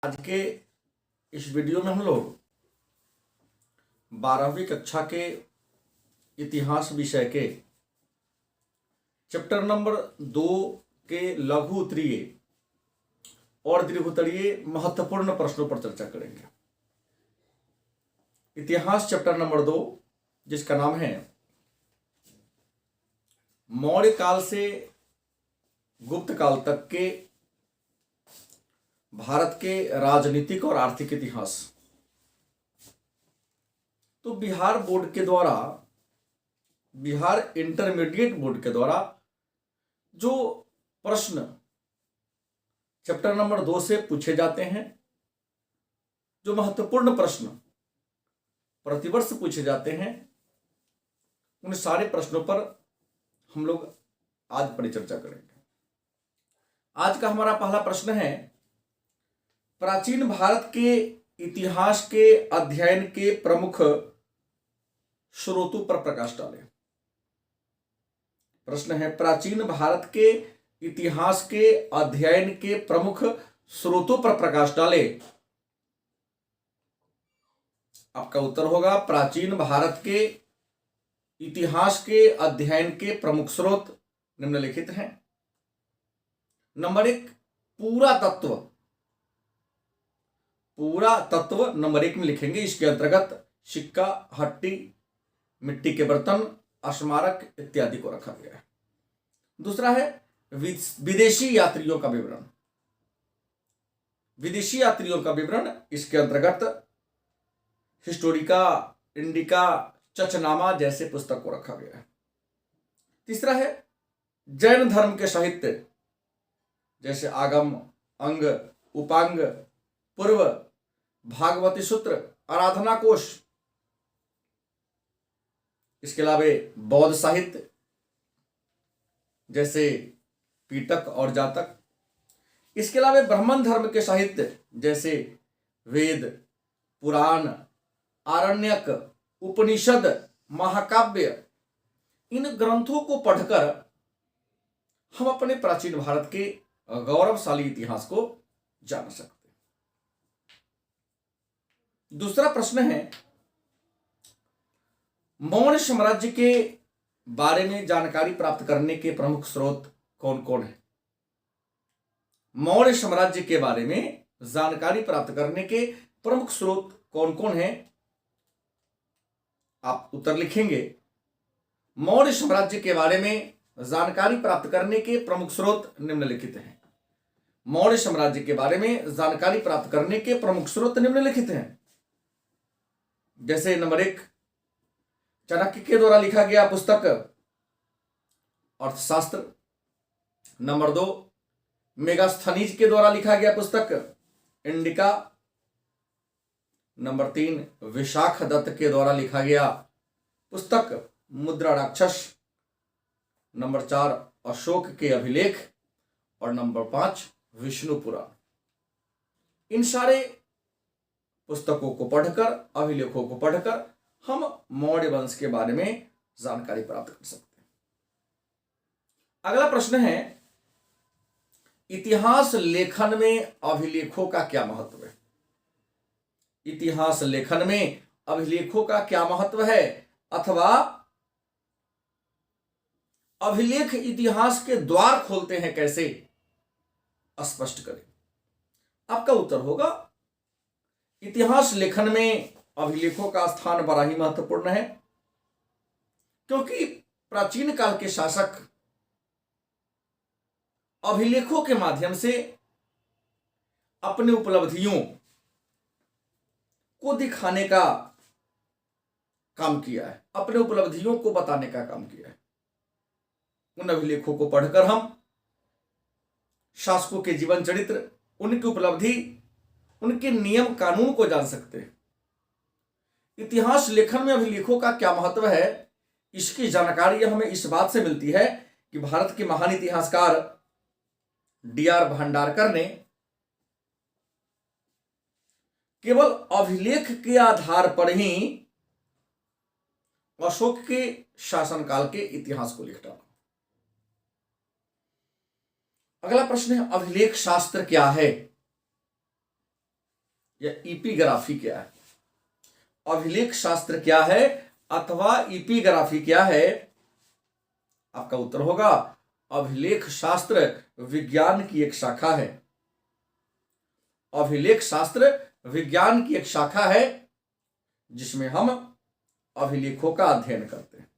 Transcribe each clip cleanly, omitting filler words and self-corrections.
आज के इस वीडियो में हम लोग 12वीं कक्षा के इतिहास विषय के चैप्टर नंबर 2 के लघु उत्तरीय और दीर्घोत्तरीय महत्वपूर्ण प्रश्नों पर चर्चा करेंगे। इतिहास चैप्टर नंबर 2, जिसका नाम है मौर्य काल से गुप्त काल तक के भारत के राजनीतिक और आर्थिक इतिहास। तो बिहार बोर्ड के द्वारा, बिहार इंटरमीडिएट बोर्ड के द्वारा जो प्रश्न चैप्टर नंबर 2 से पूछे जाते हैं, जो महत्वपूर्ण प्रश्न प्रतिवर्ष पूछे जाते हैं, उन सारे प्रश्नों पर हम लोग आज परिचर्चा करेंगे। आज का हमारा पहला प्रश्न है, प्राचीन भारत के इतिहास के अध्ययन के प्रमुख स्रोतों पर प्रकाश डालें। प्रश्न है, प्राचीन भारत के इतिहास के अध्ययन के प्रमुख स्रोतों पर प्रकाश डालें। आपका उत्तर होगा, प्राचीन भारत के इतिहास के अध्ययन के प्रमुख स्रोत निम्नलिखित हैं। नंबर 1, पुरातत्व। पुरातत्व नंबर 1 में लिखेंगे। इसके अंतर्गत सिक्का, हट्टी, मिट्टी के बर्तन, स्मारक इत्यादि को रखा गया है। दूसरा है विदेशी यात्रियों का विवरण। विदेशी यात्रियों का विवरण, इसके अंतर्गत हिस्टोरिका, इंडिका, चचनामा जैसे पुस्तक को रखा गया है। तीसरा है जैन धर्म के साहित्य, जैसे आगम, अंग, उपांग, पूर्व, भागवती सूत्र, आराधना कोश। इसके अलावा बौद्ध साहित्य, जैसे पीटक और जातक। इसके अलावा ब्राह्मण धर्म के साहित्य, जैसे वेद, पुराण, आरण्यक, उपनिषद, महाकाव्य। इन ग्रंथों को पढ़कर हम अपने प्राचीन भारत के गौरवशाली इतिहास को जान सकते हैं। दूसरा प्रश्न है, मौर्य साम्राज्य के बारे में जानकारी प्राप्त करने के प्रमुख स्रोत कौन कौन है? मौर्य साम्राज्य के बारे में जानकारी प्राप्त करने के प्रमुख स्रोत कौन कौन है? आप उत्तर लिखेंगे। मौर्य साम्राज्य के बारे में जानकारी प्राप्त करने के प्रमुख स्रोत निम्नलिखित हैं। मौर्य साम्राज्य के बारे में जानकारी प्राप्त करने के प्रमुख स्रोत निम्नलिखित हैं। जैसे नंबर 1, चाणक्य के द्वारा लिखा गया पुस्तक अर्थशास्त्र। नंबर 2, मेगास्थनीज के द्वारा लिखा गया पुस्तक इंडिका। नंबर 3, विशाख दत्त के द्वारा लिखा गया पुस्तक मुद्रा राक्षस। नंबर 4, अशोक के अभिलेख। और नंबर 5, विष्णु पुराण। इन सारे पुस्तकों को पढ़कर, अभिलेखों को पढ़कर हम मौर्य वंश के बारे में जानकारी प्राप्त कर सकते हैं। अगला प्रश्न है, इतिहास लेखन में अभिलेखों का क्या महत्व है? इतिहास लेखन में अभिलेखों का क्या महत्व है, अथवा अभिलेख इतिहास के द्वार खोलते हैं कैसे? स्पष्ट करें। आपका उत्तर होगा, इतिहास लेखन में अभिलेखों का स्थान बड़ा ही महत्वपूर्ण है, क्योंकि प्राचीन काल के शासक अभिलेखों के माध्यम से अपनी उपलब्धियों को दिखाने का काम किया है, अपने उपलब्धियों को बताने का काम किया है। उन अभिलेखों को पढ़कर हम शासकों के जीवन चरित्र, उनकी उपलब्धि, उनके नियम कानून को जान सकते हैं। इतिहास लेखन में अभिलेखों का क्या महत्व है, इसकी जानकारी हमें इस बात से मिलती है कि भारत के महान इतिहासकार डी.आर. भंडारकर ने केवल अभिलेख के आधार पर ही अशोक के शासनकाल के इतिहास को लिख डाला। अगला प्रश्न है, अभिलेख शास्त्र क्या है? या इपिग्राफी क्या है, अभिलेख शास्त्र क्या है अथवा इपिग्राफी क्या है? आपका उत्तर होगा अभिलेख शास्त्र विज्ञान की एक शाखा है। अभिलेख शास्त्र विज्ञान की एक शाखा है जिसमें हम अभिलेखों का अध्ययन करते हैं।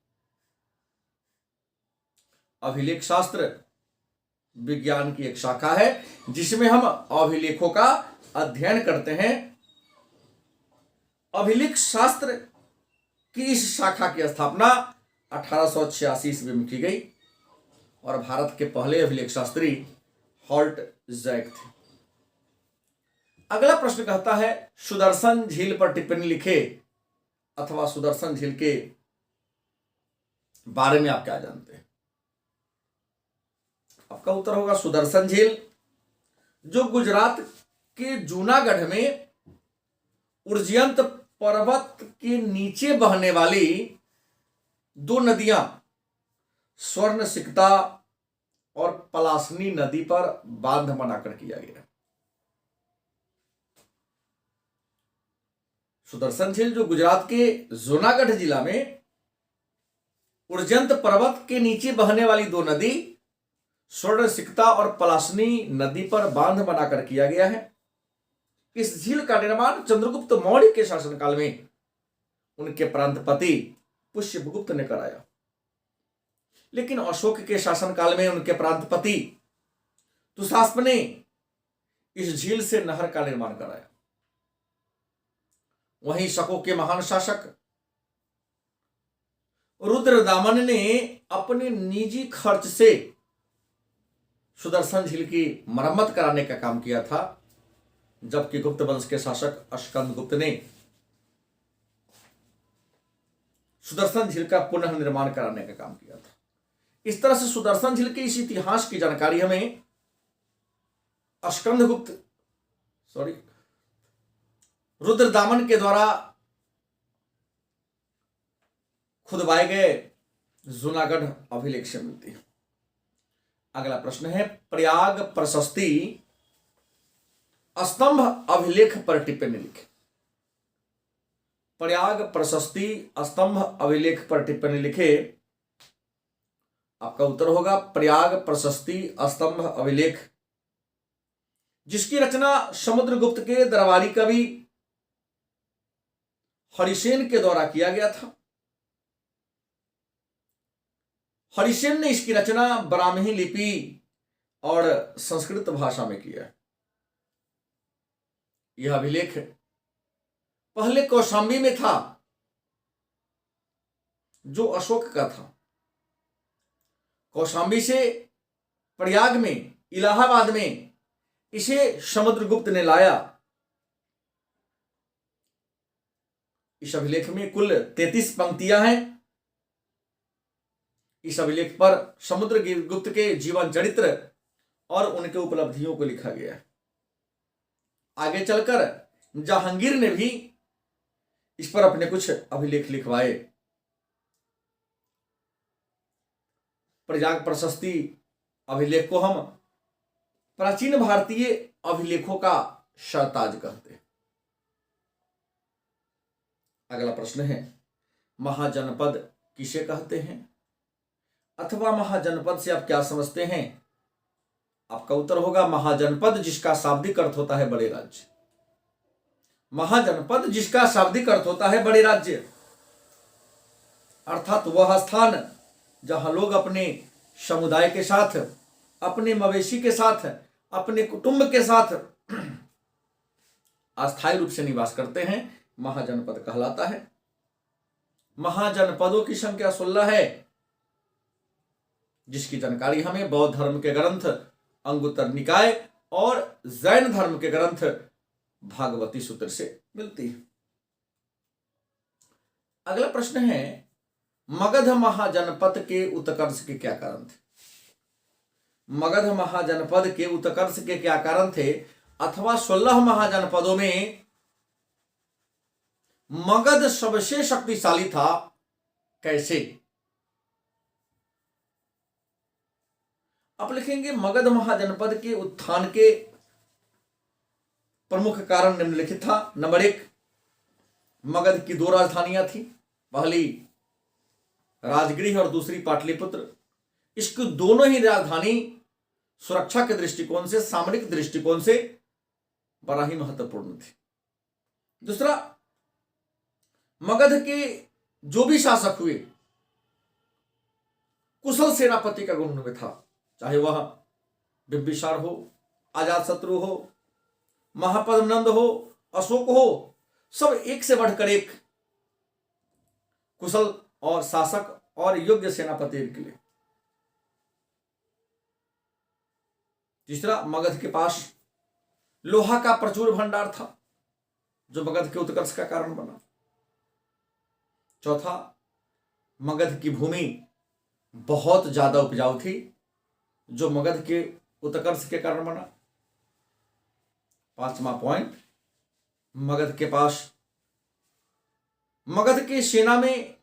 अभिलेख शास्त्र विज्ञान की एक शाखा है जिसमें हम अभिलेखों का अध्ययन करते हैं। अभिलेख शास्त्र की इस शाखा की स्थापना 1886 ईस्वी में की गई और भारत के पहले अभिलेख शास्त्री हॉल्ट जैक थे। अगला प्रश्न कहता है सुदर्शन झील पर टिप्पणी लिखे अथवा सुदर्शन झील के बारे में आप क्या जानते हैं? आपका उत्तर होगा सुदर्शन झील, जो गुजरात के जूनागढ़ में उर्जयंत पर्वत के नीचे बहने वाली दो नदियां स्वर्ण सिकता और पलासनी नदी पर बांध बनाकर किया गया। सुदर्शन झील जो गुजरात के जूनागढ़ जिला में उर्जयंत पर्वत के नीचे बहने वाली दो नदी स्वर्ण सिकता और पलासनी नदी पर बांध बनाकर किया गया है। इस झील का निर्माण चंद्रगुप्त मौर्य के शासनकाल में उनके प्रांतपति पुष्यगुप्त ने कराया, लेकिन अशोक के शासनकाल में उनके प्रांतपति दुशासन ने इस झील से नहर का निर्माण कराया। वहीं शकों के महान शासक रुद्रदामन ने अपने निजी खर्च से सुदर्शन झील की मरम्मत कराने का काम किया था, जबकि गुप्त वंश के शासक अस्कंदगुप्त ने सुदर्शन झील का पुनः निर्माण कराने का काम किया था। इस तरह से सुदर्शन झील के इस इतिहास की जानकारी हमें रुद्रदामन के द्वारा खुदवाए गए जूनागढ़ अभिलेख से मिलती है। अगला प्रश्न है प्रयाग प्रशस्ति स्तंभ अभिलेख पर टिप्पणी लिखे। प्रयाग प्रशस्ति स्तंभ अभिलेख पर टिप्पणी लिखे। आपका उत्तर होगा प्रयाग प्रशस्ति स्तंभ अभिलेख, जिसकी रचना समुद्रगुप्त के दरबारी कवि हरिसेन के द्वारा किया गया था। हरिसेन ने इसकी रचना ब्राह्मी लिपि और संस्कृत भाषा में किया। यह अभिलेख पहले कौशाम्बी में था, जो अशोक का था। कौशाम्बी से प्रयाग में, इलाहाबाद में इसे समुद्रगुप्त ने लाया। इस अभिलेख में कुल 33 पंक्तियां हैं। इस अभिलेख पर समुद्रगुप्त के जीवन चरित्र और उनके उपलब्धियों को लिखा गया है। आगे चलकर जहांगीर ने भी इस पर अपने कुछ अभिलेख लिखवाए। प्रयाग प्रशस्ति अभिलेख को हम प्राचीन भारतीय अभिलेखों का सरताज कहते हैं। अगला प्रश्न है महाजनपद किसे कहते हैं अथवा महाजनपद से आप क्या समझते हैं? आपका उत्तर होगा महाजनपद, जिसका शाब्दिक अर्थ होता है बड़े राज्य। महाजनपद जिसका शाब्दिक अर्थ होता है बड़े राज्य, अर्थात वह स्थान जहां लोग अपने समुदाय के साथ, अपने मवेशी के साथ, अपने कुटुंब के साथ अस्थायी रूप से निवास करते हैं, महाजनपद कहलाता है। महाजनपदों की संख्या 16 है, जिसकी जानकारी हमें बौद्ध धर्म के ग्रंथ अंगुत्तर निकाय और जैन धर्म के ग्रंथ भागवती सूत्र से मिलती है। अगला प्रश्न है मगध महाजनपद के उत्कर्ष के क्या कारण थे? मगध महाजनपद के उत्कर्ष के क्या कारण थे अथवा 16 महाजनपदों में मगध सबसे शक्तिशाली था, कैसे? आप लिखेंगे मगध महाजनपद के उत्थान के प्रमुख कारण निम्नलिखित था। नंबर 1, मगध की 2 राजधानियां थी, पहली राजगृह और दूसरी पाटलिपुत्र। इसकी दोनों ही राजधानी सुरक्षा के दृष्टिकोण से, सामरिक दृष्टिकोण से बड़ा ही महत्वपूर्ण थी। दूसरा, मगध के जो भी शासक हुए कुशल सेनापति का गुण उनमें था, चाहे वह बिंबिसार हो, अजातशत्रु हो, महापद्मनंद हो, अशोक हो, सब एक से बढ़कर एक कुशल और शासक और योग्य सेनापति निकले। तीसरा, मगध के पास लोहा का प्रचुर भंडार था जो मगध के उत्कर्ष का कारण बना। चौथा, मगध की भूमि बहुत ज्यादा उपजाऊ थी जो मगध के उत्कर्ष के कारण बना। पांचवा पॉइंट, मगध के सेना में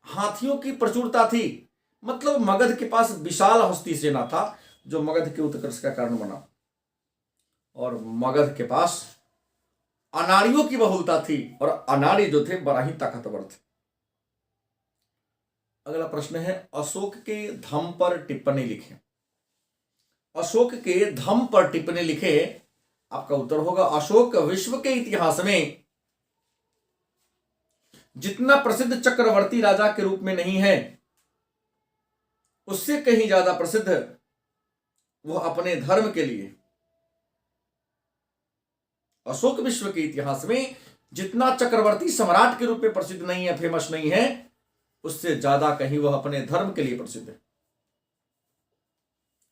हाथियों की प्रचुरता थी, मतलब मगध के पास विशाल हस्ती सेना था जो मगध के उत्कर्ष का कारण बना। और मगध के पास अनाड़ियों की बहुलता थी और अनाड़ी जो थे बड़ा ही ताकतवर थे। अगला प्रश्न है, अशोक के धम्म पर टिप्पणी लिखें। अशोक के धम्म पर टिप्पणी लिखें। आपका उत्तर होगा, अशोक विश्व के इतिहास में जितना प्रसिद्ध चक्रवर्ती राजा के रूप में नहीं है, उससे कहीं ज्यादा प्रसिद्ध वह अपने धर्म के लिए। अशोक विश्व के इतिहास में जितना चक्रवर्ती सम्राट के रूप में प्रसिद्ध नहीं है, फेमस नहीं है, उससे ज्यादा कहीं वह अपने धर्म के लिए प्रसिद्ध है।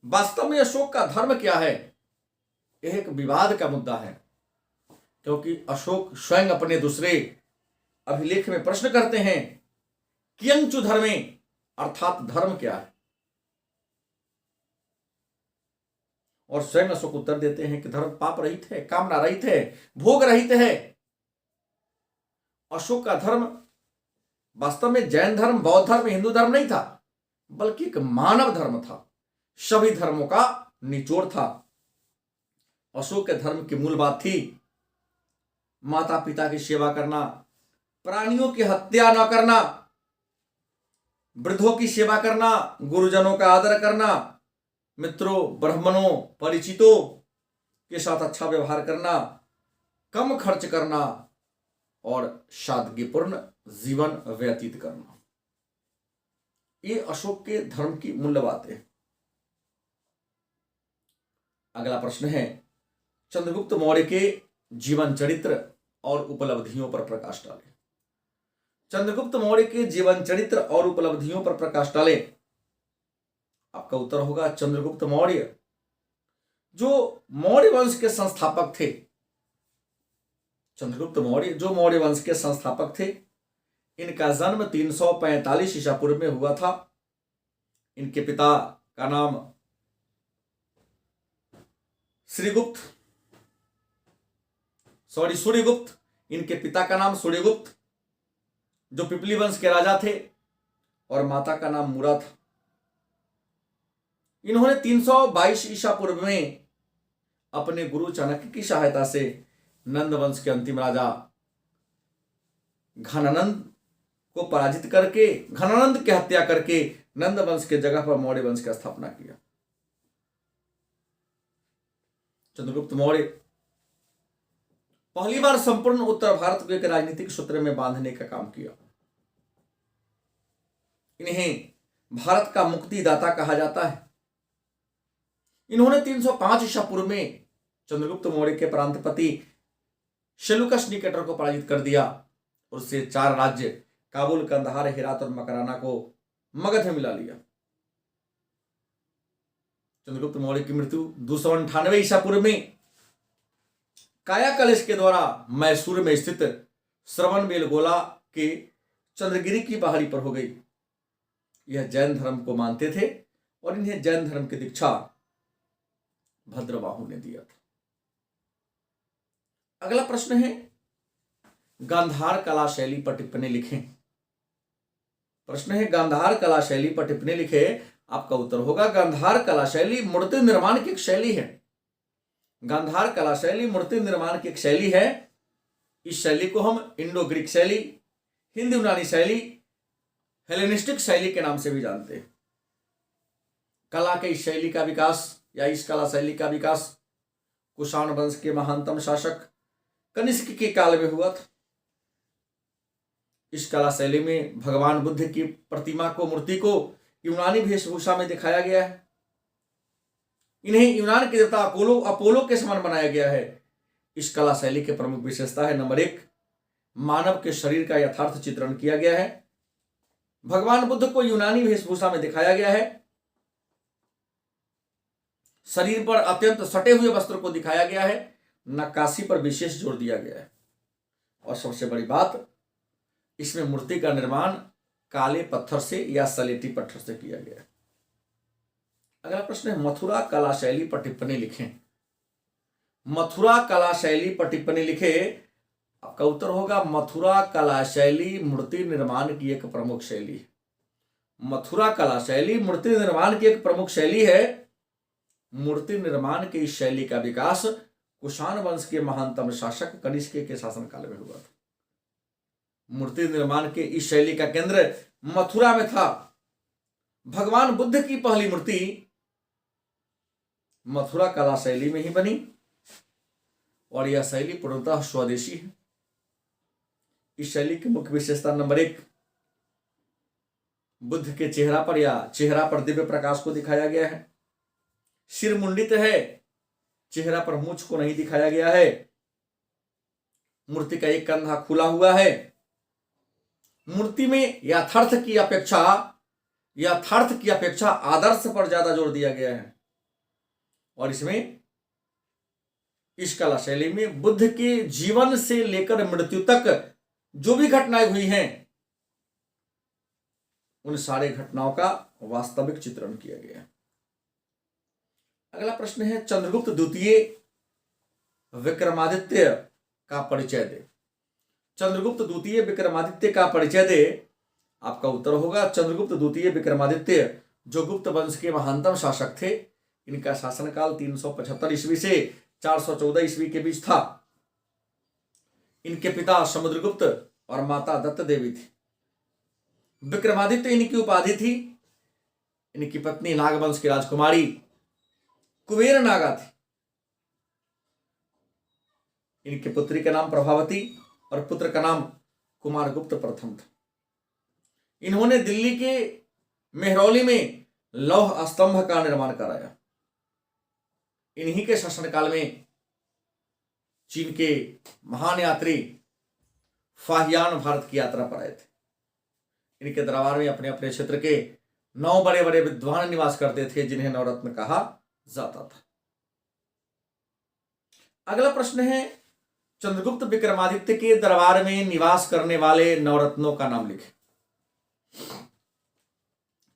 वास्तव में अशोक का धर्म क्या है, यह एक विवाद का मुद्दा है, क्योंकि अशोक स्वयं अपने दूसरे अभिलेख में प्रश्न करते हैं, कियंचु धर्मे, अर्थात धर्म क्या है, और स्वयं अशोक उत्तर देते हैं कि धर्म पाप रहित है, कामना रहित है, भोग रहित है। अशोक का धर्म वास्तव में जैन धर्म, बौद्ध धर्म, हिंदू धर्म नहीं था, बल्कि एक मानव धर्म था, सभी धर्मों का निचोड़ था। अशोक के धर्म की मूल बात थी माता पिता की सेवा करना, प्राणियों की हत्या न करना, वृद्धों की सेवा करना, गुरुजनों का आदर करना, मित्रों, ब्राह्मणों, परिचितों के साथ अच्छा व्यवहार करना, कम खर्च करना और सादगीपूर्ण जीवन व्यतीत करना। ये अशोक के धर्म की मूल्य बातें। अगला प्रश्न है, चंद्रगुप्त मौर्य के जीवन चरित्र और उपलब्धियों पर प्रकाश डालें। चंद्रगुप्त मौर्य के जीवन चरित्र और उपलब्धियों पर प्रकाश डालें। आपका उत्तर होगा, चंद्रगुप्त मौर्य जो मौर्य वंश के संस्थापक थे, चंद्रगुप्त मौर्य जो मौर्य वंश के संस्थापक थे, इनका जन्म 345 ईसा पूर्व में हुआ था। इनके पिता का नाम सूर्यगुप्त, इनके पिता का नाम सूर्यगुप्त जो पिपली वंश के राजा थे, और माता का नाम मूरा था। इन्होंने 322 ईसा पूर्व में अपने गुरु चाणक्य की सहायता से नंद वंश के अंतिम राजा घनानंद को पराजित करके, घनानंद की हत्या करके नंद वंश के जगह पर मौर्य वंश की स्थापना किया। चंद्रगुप्त मौर्य पहली बार संपूर्ण उत्तर भारत को एक राजनीतिक सूत्र में बांधने का काम किया। इन्हें भारत का मुक्तिदाता कहा जाता है। इन्होंने 305 ईसा पूर्व में चंद्रगुप्त मौर्य के प्रांतपति सेल्यूकस निकेटर को पराजित कर दिया और उससे 4 राज्य काबुल, कंधार, हेरात और मकराना को मगध में मिला लिया। चंद्रगुप्त मौर्य की मृत्यु 298 ईसा पूर्व में काया कलश के द्वारा मैसूर में स्थित श्रवणबेलगोला के चंद्रगिरी की पहाड़ी पर हो गई। यह जैन धर्म को मानते थे और इन्हें जैन धर्म की दीक्षा भद्रबाहु ने दिया था। अगला प्रश्न है, गांधार कला शैली पर टिप्पणी लिखें। प्रश्न है, गांधार कला शैली पर टिप्पणी लिखें। आपका उत्तर होगा, गांधार कला शैली मूर्ति निर्माण की एक शैली है गांधार कला शैली मूर्ति निर्माण की एक शैली है। इस शैली को हम इंडो ग्रीक शैली, हिंद यूनानी शैली, हेलेनिस्टिक शैली के नाम से भी जानते हैं। कला के इस शैली का विकास या इस कला शैली का विकास कुषाण वंश के महानतम शासक कनिष्क के काल में हुआ था। इस कला शैली में भगवान बुद्ध की प्रतिमा को, मूर्ति को यूनानी वेशभूषा में दिखाया गया है। इन्हें यूनान के देवता अपोलो के समान बनाया गया है। इस कला शैली की प्रमुख विशेषता है नंबर 1, मानव के शरीर का यथार्थ चित्रण किया गया है। भगवान बुद्ध को यूनानी वेशभूषा में दिखाया गया है। शरीर पर अत्यंत सटे हुए वस्त्र को दिखाया गया है। नक्काशी पर विशेष जोर दिया गया है। और सबसे बड़ी बात, इसमें मूर्ति का निर्माण काले पत्थर से या सलेटी पत्थर से किया गया है। अगला प्रश्न है, मथुरा कला शैली पर टिप्पणी लिखें। मथुरा कला शैली पर टिप्पणी लिखे। आपका उत्तर होगा मथुरा कला शैली मूर्ति निर्माण की एक प्रमुख शैली है। मथुरा कला शैली मूर्ति निर्माण की एक प्रमुख शैली है। मूर्ति निर्माण की इस शैली का विकास कुषाण वंश के महानतम शासक कनिष्क के शासनकाल में हुआ था। मूर्ति निर्माण के इस शैली का केंद्र मथुरा में था। भगवान बुद्ध की पहली मूर्ति मथुरा कला शैली में ही बनी और यह शैली पूर्णतः स्वदेशी है। इस शैली की मुख्य विशेषता नंबर 1, बुद्ध के चेहरा पर दिव्य प्रकाश को दिखाया गया है। सिर मुंडित है, चेहरा पर मूंछ को नहीं दिखाया गया है। मूर्ति का एक कंधा खुला हुआ है। मूर्ति में यथार्थ की अपेक्षा आदर्श पर ज्यादा जोर दिया गया है। और इसमें इस कला शैली में बुद्ध के जीवन से लेकर मृत्यु तक जो भी घटनाएं हुई हैं, उन सारे घटनाओं का वास्तविक चित्रण किया गया है। अगला प्रश्न है, चंद्रगुप्त द्वितीय विक्रमादित्य का परिचय दे। चंद्रगुप्त द्वितीय विक्रमादित्य का परिचय दे। आपका उत्तर होगा चंद्रगुप्त द्वितीय विक्रमादित्य, जो गुप्त वंश के महानतम शासक थे। इनका शासनकाल 375 ईस्वी से 414 ईस्वी के बीच था। इनके पिता समुद्रगुप्त और माता दत्त देवी थी। विक्रमादित्य इनकी उपाधि थी। इनकी पत्नी नागवंश की राजकुमारी कुबेर नागा थी। इनके पुत्री का नाम प्रभावती और पुत्र का नाम कुमारगुप्त प्रथम था। इन्होंने दिल्ली के मेहरौली में लौह स्तंभ का निर्माण कराया। इन्हीं के शासनकाल में चीन के महान यात्री फाहियान भारत की यात्रा पर आए थे। इनके दरबार में अपने अपने क्षेत्र के 9 बड़े बड़े विद्वान निवास करते थे, जिन्हें नवरत्न कहा जाता था। अगला प्रश्न है, चंद्रगुप्त विक्रमादित्य के दरबार में निवास करने वाले नवरत्नों का नाम लिखें।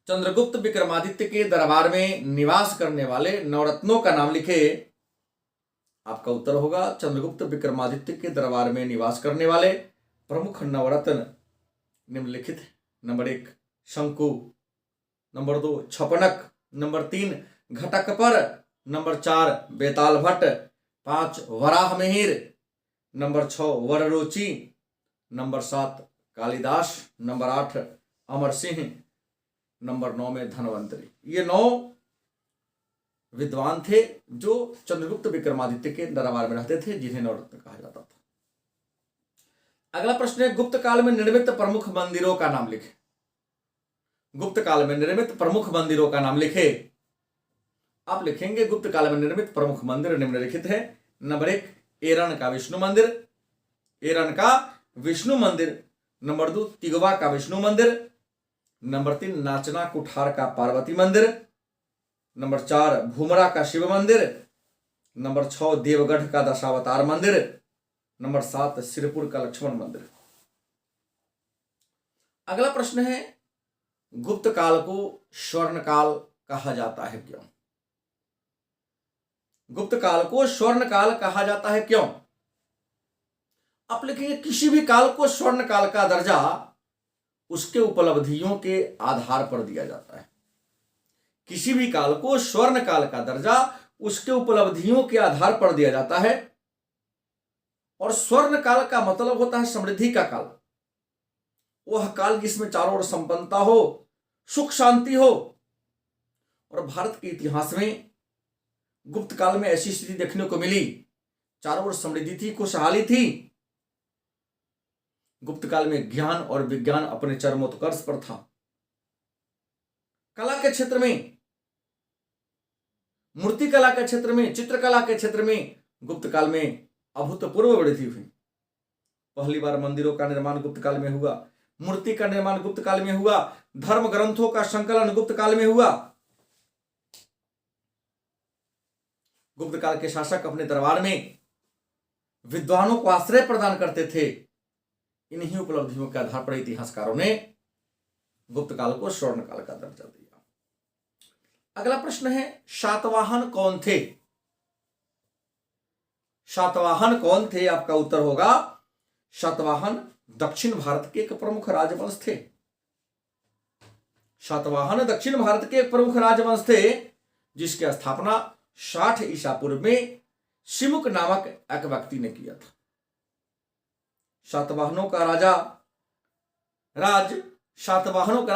चंद्रगुप्त विक्रमादित्य के दरबार में निवास करने वाले नवरत्नों का नाम लिखे। आपका उत्तर होगा चंद्रगुप्त विक्रमादित्य के दरबार में निवास करने वाले प्रमुख नवरत्न निम्नलिखित है। Number 1 Shanku, number 2 Chhapanak, number 3 Ghatakarpar, number 4 Betal Bhatt, 5 Varaha Mihir, number 6 Vararuchi, number 7 Kalidas, number 8 Amar Singh, number 9 में धनवंतरी। ये 9 विद्वान थे जो चंद्रगुप्त विक्रमादित्य के दरबार में रहते थे, जिन्हें नवरत्न कहा जाता था। अगला प्रश्न है, गुप्त काल में निर्मित प्रमुख मंदिरों का नाम लिखे। गुप्त काल में निर्मित प्रमुख मंदिरों का नाम लिखे। आप लिखेंगे गुप्त काल में निर्मित प्रमुख मंदिर निम्नलिखित है। नंबर 1 एरन का विष्णु मंदिर, एरन का विष्णु मंदिर। नंबर 2 तिगवा का विष्णु मंदिर। नंबर 3 नाचना कुठार का पार्वती मंदिर। नंबर 4 भूमरा का शिव मंदिर। नंबर 6 देवगढ़ का दशावतार मंदिर। नंबर 7 सिरपुर का लक्ष्मण मंदिर। अगला प्रश्न है, गुप्त काल को स्वर्ण काल कहा जाता है क्यों? गुप्त काल को स्वर्ण काल कहा जाता है क्यों? आप लिखेंगे किसी भी काल को स्वर्ण काल का दर्जा उसके उपलब्धियों के आधार पर दिया जाता है। किसी भी काल को स्वर्ण काल का दर्जा उसके उपलब्धियों के आधार पर दिया जाता है। और स्वर्ण काल का मतलब होता है समृद्धि का काल, वह काल जिसमें चारों ओर संपन्नता हो, सुख शांति हो। और भारत के इतिहास में गुप्त काल में ऐसी स्थिति देखने को मिली, चारों ओर समृद्धि थी, खुशहाली थी। गुप्त काल में ज्ञान और विज्ञान अपने चरमोत्कर्ष पर था। कला के क्षेत्र में, मूर्ति कला के क्षेत्र में, चित्रकला के क्षेत्र में गुप्त काल में अभूतपूर्व वृद्धि हुई। पहली बार मंदिरों का निर्माण गुप्त काल में हुआ, मूर्ति का निर्माण गुप्त काल में हुआ, धर्म ग्रंथों का संकलन गुप्त काल में हुआ। गुप्त काल के शासक अपने दरबार में विद्वानों को आश्रय प्रदान करते थे। इन्हीं उपलब्धियों के आधार पर इतिहासकारों ने गुप्त काल को स्वर्ण काल का दर्जा दिया। अगला प्रश्न है, शातवाहन कौन थे? शातवाहन कौन थे? आपका उत्तर होगा शातवाहन दक्षिण भारत के एक प्रमुख राजवंश थे। शातवाहन दक्षिण भारत के एक प्रमुख राजवंश थे, जिसकी स्थापना 60 ईसा पूर्व में सिमुक नामक एक व्यक्ति ने किया था। सातवाहनों का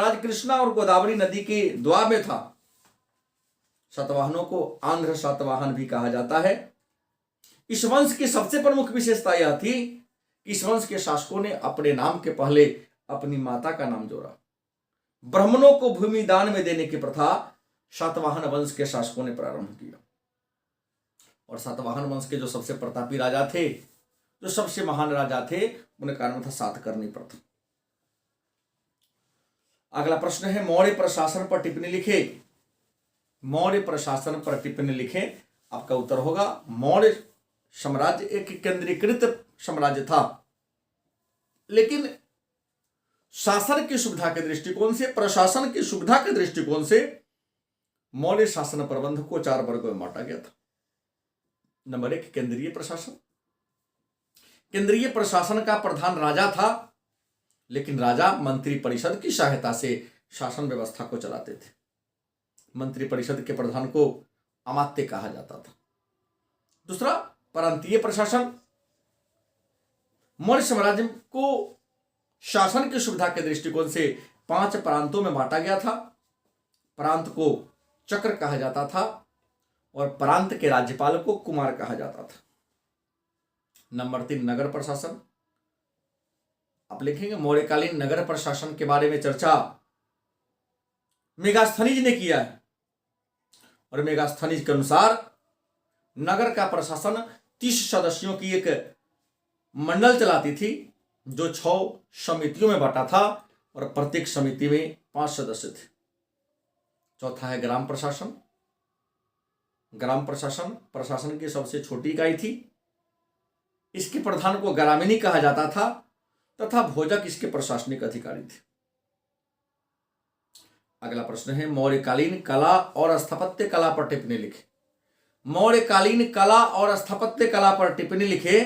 राज कृष्णा और गोदावरी नदी के द्वार में था। सातवाहनों को आंध्र सातवाहन भी कहा जाता है। इस वंश की सबसे प्रमुख विशेषता यह थी कि इस वंश के शासकों ने अपने नाम के पहले अपनी माता का नाम जोड़ा। ब्राह्मणों को भूमि दान में देने की प्रथा सातवाहन वंश के शासकों ने प्रारंभ किया। और सातवाहन वंश के जो सबसे प्रतापी राजा थे, जो सबसे महान राजा थे, उनका नाम था सातकर्णी प्रथम। अगला प्रश्न है, मौर्य प्रशासन पर टिप्पणी लिखे। मौर्य प्रशासन पर टिप्पणी लिखे। आपका उत्तर होगा मौर्य साम्राज्य एक केंद्रीकृत साम्राज्य था, लेकिन शासन की सुविधा के दृष्टिकोण से, प्रशासन की सुविधा के दृष्टिकोण से मौर्य शासन प्रबंध को 4 वर्गों में बांटा गया था। नंबर 1, केंद्रीय प्रशासन। केंद्रीय प्रशासन का प्रधान राजा था, लेकिन राजा मंत्री परिषद की सहायता से शासन व्यवस्था को चलाते थे। मंत्री परिषद के प्रधान को अमात्य कहा जाता था। दूसरा, प्रांतीय प्रशासन। मौर्य साम्राज्य को शासन की सुविधा के दृष्टिकोण से 5 प्रांतों में बांटा गया था। प्रांत को चक्र कहा जाता था और प्रांत के राज्यपाल को कुमार कहा जाता था। नंबर 3, नगर प्रशासन। आप लिखेंगे मौर्यकालीन नगर प्रशासन के बारे में चर्चा मेगास्थनीज ने किया है, और मेगास्थनीज के अनुसार नगर का प्रशासन 30 सदस्यों की एक मंडल चलाती थी, जो 6 समितियों में बांटा था और प्रत्येक समिति में 5 सदस्य थे। चौथा है ग्राम प्रशासन। ग्राम प्रशासन प्रशासन की सबसे छोटी इकाई थी। इसके प्रधान को ग्रामीणी कहा जाता था तथा भोजक इसके प्रशासनिक अधिकारी थे। अगला प्रश्न है, मौर्यकालीन कला और स्थापत्य कला पर टिप्पणी लिखे। मौर्यकालीन कला और स्थापत्य कला पर टिप्पणी लिखे।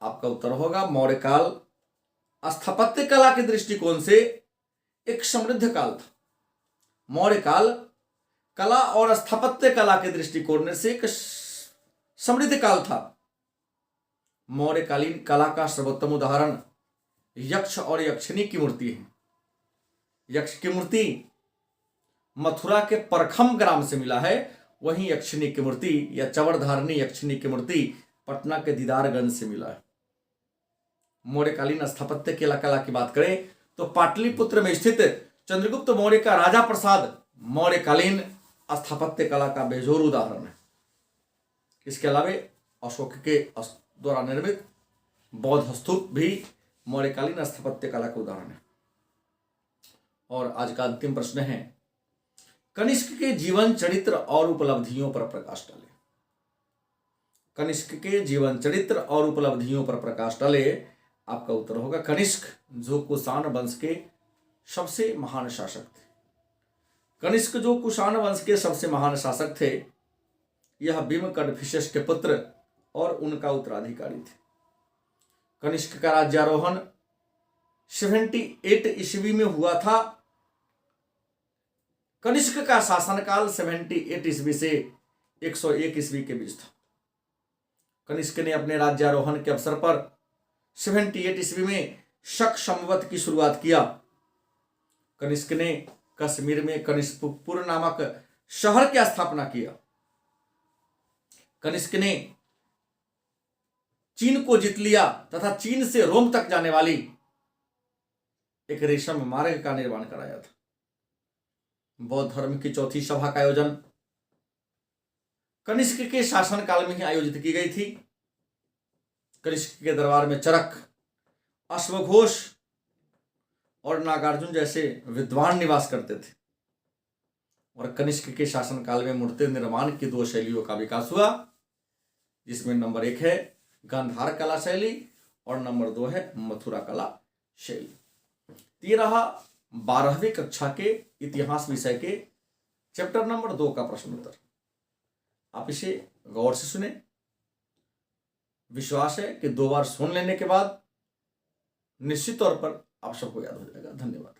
आपका उत्तर होगा मौर्यकाल स्थापत्य कला के दृष्टिकोण से एक समृद्ध काल था। मौर्यकाल कला और स्थापत्य कला के दृष्टिकोण से एक समृद्ध काल था। मौर्यकालीन कला का सर्वोत्तम उदाहरण यक्ष और यक्षिणी की मूर्ति है। यक्ष की मूर्ति मथुरा के परखम ग्राम से मिला है, वहीं यक्षिणी की मूर्ति या चवरधारणी यक्षिणी की मूर्ति पटना के दीदारगंज से मिला है। मौर्यकालीन स्थापत्य कला की बात करें तो पाटलिपुत्र में स्थित चंद्रगुप्त मौर्य का राजा प्रसाद मौर्यकालीन स्थापत्य कला का बेजोर उदाहरण है। इसके अलावा अशोक के द्वारा निर्मित बौद्ध स्तूप भी मौर्यकालीन स्थापत्य कला का उदाहरण है। और आज का अंतिम प्रश्न है, कनिष्क के जीवन चरित्र और उपलब्धियों पर प्रकाश डाले। कनिष्क के जीवन चरित्र और उपलब्धियों पर प्रकाश डाले। आपका उत्तर होगा कनिष्क, जो कुषाण वंश के सबसे महान शासक थे। कनिष्क जो कुषाण वंश के सबसे महान शासक थे, यह भीम कडफिसेस के पुत्र और उनका उत्तराधिकारी थे। कनिष्क का राज्यारोहण 78 ईस्वी में हुआ था। कनिष्क का शासनकाल 78 ईस्वी से 101 ईस्वी के बीच था। कनिष्क ने अपने राज्यारोहण के अवसर पर 78 ईस्वी में शक संवत की शुरुआत किया। कनिष्क ने कश्मीर में कनिष्कपुर नामक शहर की स्थापना किया। कनिष्क ने चीन को जीत लिया तथा चीन से रोम तक जाने वाली एक रेशम मार्ग का निर्माण कराया था। बौद्ध धर्म की चौथी सभा का आयोजन कनिष्क के शासनकाल में ही आयोजित की गई थी। कनिष्क के दरबार में चरक, अश्वघोष और नागार्जुन जैसे विद्वान निवास करते थे और कनिष्क के शासनकाल में मूर्ति निर्माण की 2 शैलियों का विकास हुआ, जिसमें नंबर 1 है गांधार कला शैली और नंबर 2 है मथुरा कला शैली। ये रहा 12वीं कक्षा के इतिहास विषय के चैप्टर नंबर 2 का प्रश्न उत्तर। आप इसे गौर से सुने। विश्वास है कि 2 बार सुन लेने के बाद निश्चित तौर पर आप सबको याद हो जाएगा। धन्यवाद।